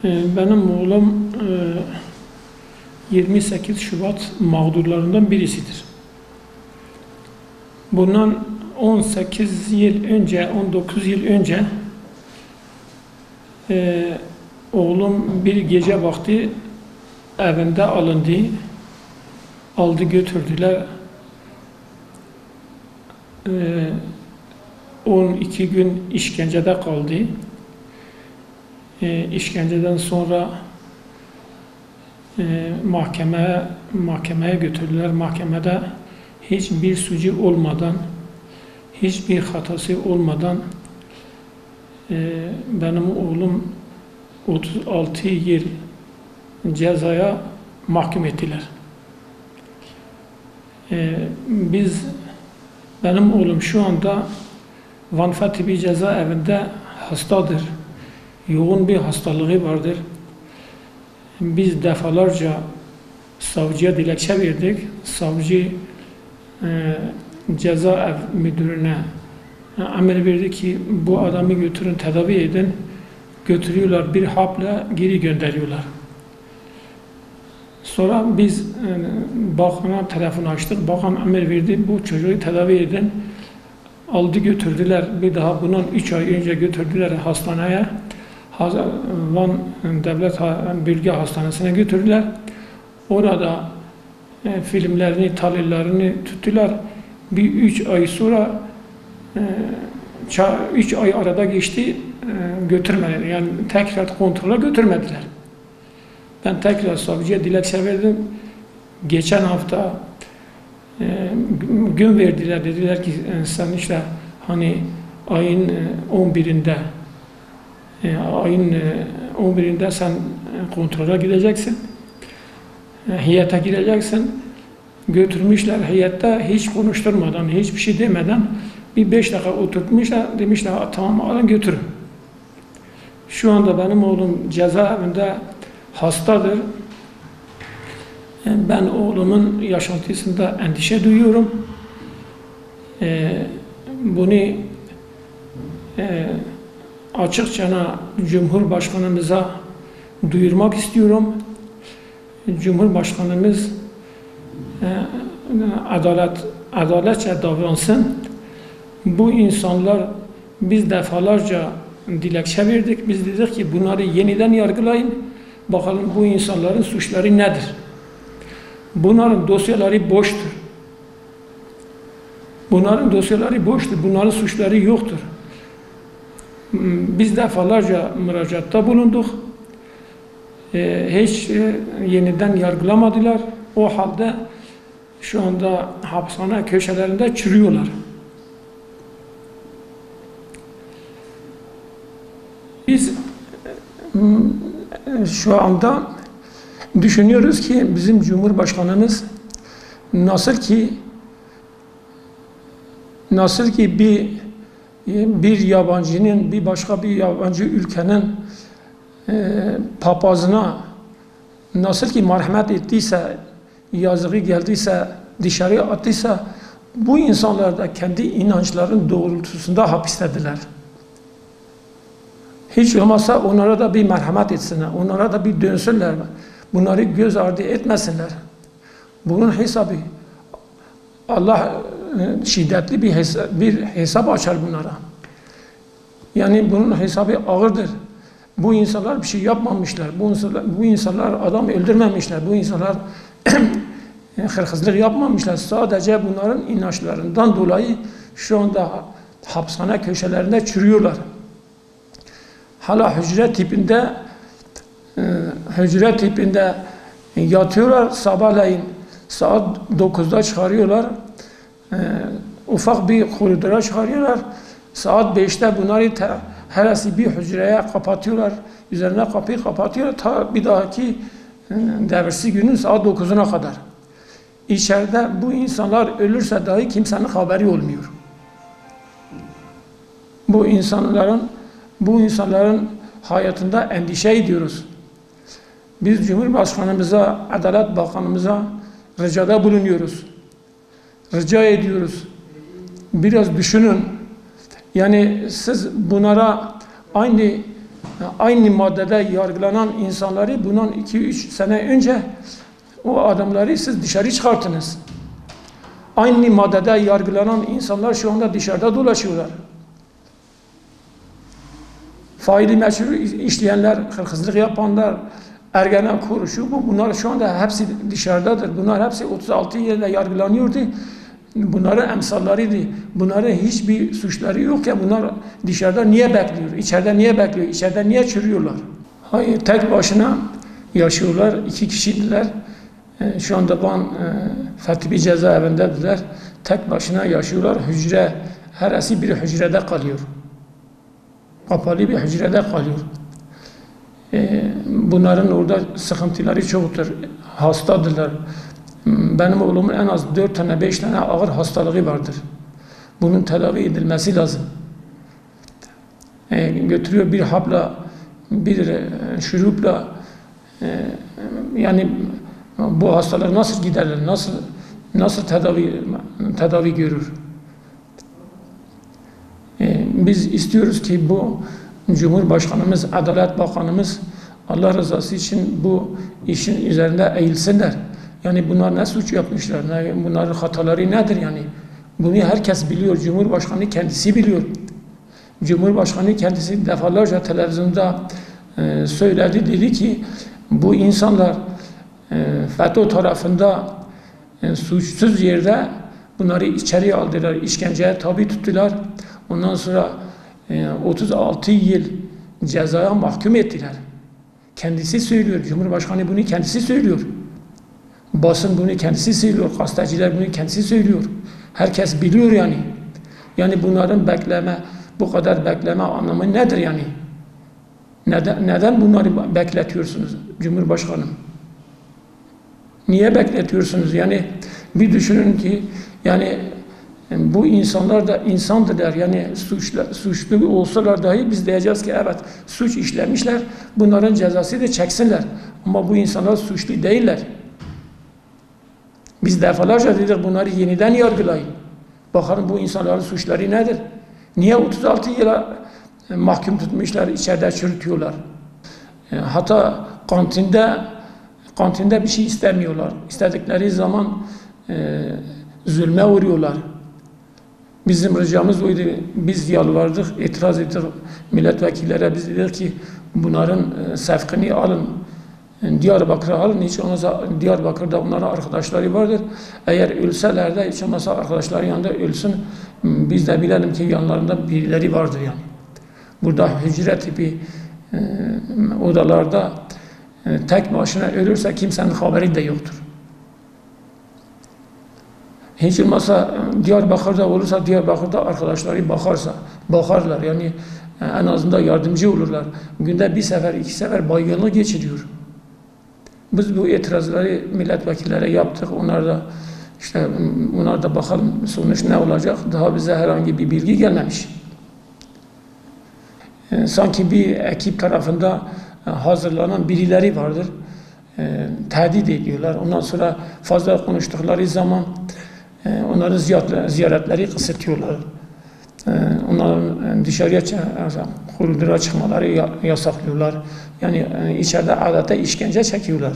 Benim oğlum 28 Şubat mağdurlarından birisidir. Bundan 18 yıl önce, 19 yıl önce oğlum bir gece vakti evinde alındı. Aldı götürdüler. 12 gün işkencede kaldı. İşkenceden sonra mahkemeye götürdüler. Mahkemede hiçbir suçu olmadan, hiçbir hatası olmadan benim oğlum 36 yıl cezaya mahkum ettiler. Benim oğlum şu anda Van Fethi cezaevinde hastadır. Yoğun bir hastalığı vardır. Biz defalarca savcıya dilekçe verdik. Savcı cezaev müdürüne emir verdi ki bu adamı götürün, tedavi edin. Götürüyorlar, bir hapla geri gönderiyorlar. Sonra biz bakana telefon açtık. Bakan emir verdi, bu çocuğu tedavi edin. Aldı götürdüler. Bir daha bundan 3 ay önce götürdüler hastaneye. Van Devlet Bölge Hastanesi'ne götürdüler. Orada filmlerini, tahlillerini tuttular. Bir 3 ay sonra 3 ay arada geçti, götürmediler. Yani tekrar kontrole götürmediler. Ben tekrar savcıya dilekçe verdim. Geçen hafta gün verdiler. Dediler ki sen işte hani ayın 11'inde sen kontrole gideceksin. Heyete gireceksin. Götürmüşler heyette hiç konuşturmadan, hiçbir şey demeden bir 5 dakika oturtmuşlar. Demişler tamam alın götürün. Şu anda benim oğlum cezaevinde hastadır. Ben oğlumun yaşantısında endişe duyuyorum. Bunu açıkça Cumhurbaşkanımıza duyurmak istiyorum. Cumhurbaşkanımız adaletçe davransın. Bu insanlar, biz defalarca dilekçe verdik. Biz dedik ki bunları yeniden yargılayın. Bakalım bu insanların suçları nedir? Bunların dosyaları boştur. Bunların dosyaları boştur. Bunların suçları yoktur. Biz defalarca müracaatta bulunduk. Hiç yeniden yargılamadılar. O halde şu anda hapishane köşelerinde çürüyorlar. Biz şu anda düşünüyoruz ki bizim Cumhurbaşkanımız nasıl ki bir yabancının, bir başka bir yabancı ülkenin papazına nasıl ki merhamet ettiyse, yazığı geldiyse, dışarıya attıysa, bu insanlar da kendi inançların doğrultusunda hapistediler. Hiç olmazsa onlara da bir merhamet etsinler, onlara da bir dönsünler, bunları göz ardı etmesinler. Bunun hesabı, Allah şiddetli bir hesap açar bunlara. Yani bunun hesabı ağırdır. Bu insanlar bir şey yapmamışlar, bu insanlar adam öldürmemişler, bu insanlar hırsızlık yapmamışlar. Sadece bunların inançlarından dolayı şu anda hapishane köşelerinde çürüyorlar. Hala hücre tipinde yatıyorlar, sabahleyin saat 9'da çıkarıyorlar. Ufak bir koridora çıkarıyorlar. Saat 5'te bunları herisi bir hücreye kapatıyorlar. Üzerine kapıyı kapatıyorlar. Ta bir dahaki devrisi günün saat 9'una kadar. İçeride bu insanlar ölürse dahi kimsenin haberi olmuyor. Bu insanların hayatında endişe ediyoruz. Biz Cumhurbaşkanımıza, Adalet Bakanımıza ricada bulunuyoruz. Rica ediyoruz. Biraz düşünün. Yani siz bunlara aynı aynı maddede yargılanan insanları bundan 2-3 sene önce o adamları siz dışarı çıkarttınız. Aynı maddede yargılanan insanlar şu anda dışarıda dolaşıyorlar. Faili meşru işleyenler, hırsızlık yapanlar, Ergenekon, şu bu, bunlar şu anda hepsi dışarıdadır. Bunlar hepsi 36 yılda yargılanıyordu. Bunların emsallarıydı. Bunların hiçbir suçları yokken bunlar dışarıda niye bekliyor? İçeride niye bekliyor? İçeride niye çürüyorlar? Hayır, tek başına yaşıyorlar. 2 kişiydiler. Şu anda Fethibi cezaevindedirler. Tek başına yaşıyorlar. Hücre, herisi bir hücrede kalıyor. Kapalı bir hücrede kalıyor. Bunların orada sıkıntıları çoktur. Hastadırlar. Benim oğlumun en az 4 tane 5 tane ağır hastalığı vardır. Bunun tedavi edilmesi lazım. Götürüyor bir hapla, bir şurupla, yani bu hastalık nasıl giderler, nasıl tedavi görür? Biz istiyoruz ki bu Cumhurbaşkanımız, Adalet Bakanımız Allah rızası için bu işin üzerinde eğilsinler. Yani bunlar ne suç yapmışlar, bunların hataları nedir yani? Bunu herkes biliyor, Cumhurbaşkanı kendisi biliyor. Cumhurbaşkanı kendisi defalarca televizyonda söyledi, dedi ki bu insanlar FETÖ tarafında suçsuz yerde bunları içeriye aldılar, işkenceye tabi tuttular. Ondan sonra 36 yıl cezaya mahkum ettiler. Kendisi söylüyor, Cumhurbaşkanı bunu kendisi söylüyor. Basın bunu kendisi söylüyor, gazeteciler bunu kendisi söylüyor. Herkes biliyor yani. Yani bunların bu kadar bekleme anlamı nedir yani? Neden bunları bekletiyorsunuz Cumhurbaşkanım? Niye bekletiyorsunuz? Yani bir düşünün ki yani bu insanlar da insandırlar. Yani suçlu olsalar dahi biz diyeceğiz ki evet suç işlemişler. Bunların cezası da çeksinler. Ama bu insanlar suçlu değiller. Biz defalarca dedik bunları yeniden yargılayın. Bakalım bu insanların suçları nedir? Niye 36 yıla mahkum tutmuşlar, içeride çürütüyorlar? Hatta kantinde bir şey istemiyorlar. İstedikleri zaman zulme uğruyorlar. Bizim ricamız oydu. Biz yalvardık, itiraz ettik milletvekillere. Biz dedik ki bunların sevkini alın. Diyarbakır'a alın. Hiç olmazsa Diyarbakır'da onların arkadaşları vardır. Eğer ölseler de hiç olmazsa arkadaşları yanında ölsün. Biz de bilelim ki yanlarında birileri vardır yani. Burada hücre tipi odalarda tek başına ölürse kimsenin haberi de yoktur. Hiç olmazsa Diyarbakır'da olursa Diyarbakır'da arkadaşları bakarlar yani en azından yardımcı olurlar. Günde bir sefer 2 sefer baygınlık geçiriyor. Biz bu itirazları milletvekillere yaptık. Onlar da bakalım sonuç ne olacak. Daha bize herhangi bir bilgi gelmemiş. Sanki bir ekip tarafında hazırlanan birileri vardır. Tehdit ediyorlar. Ondan sonra fazla konuştukları zaman onların ziyaretleri kısıtıyorlar. Onların dışarıya koridora çıkmaları yasaklıyorlar. Yani içeride adeta işkence çekiyorlar.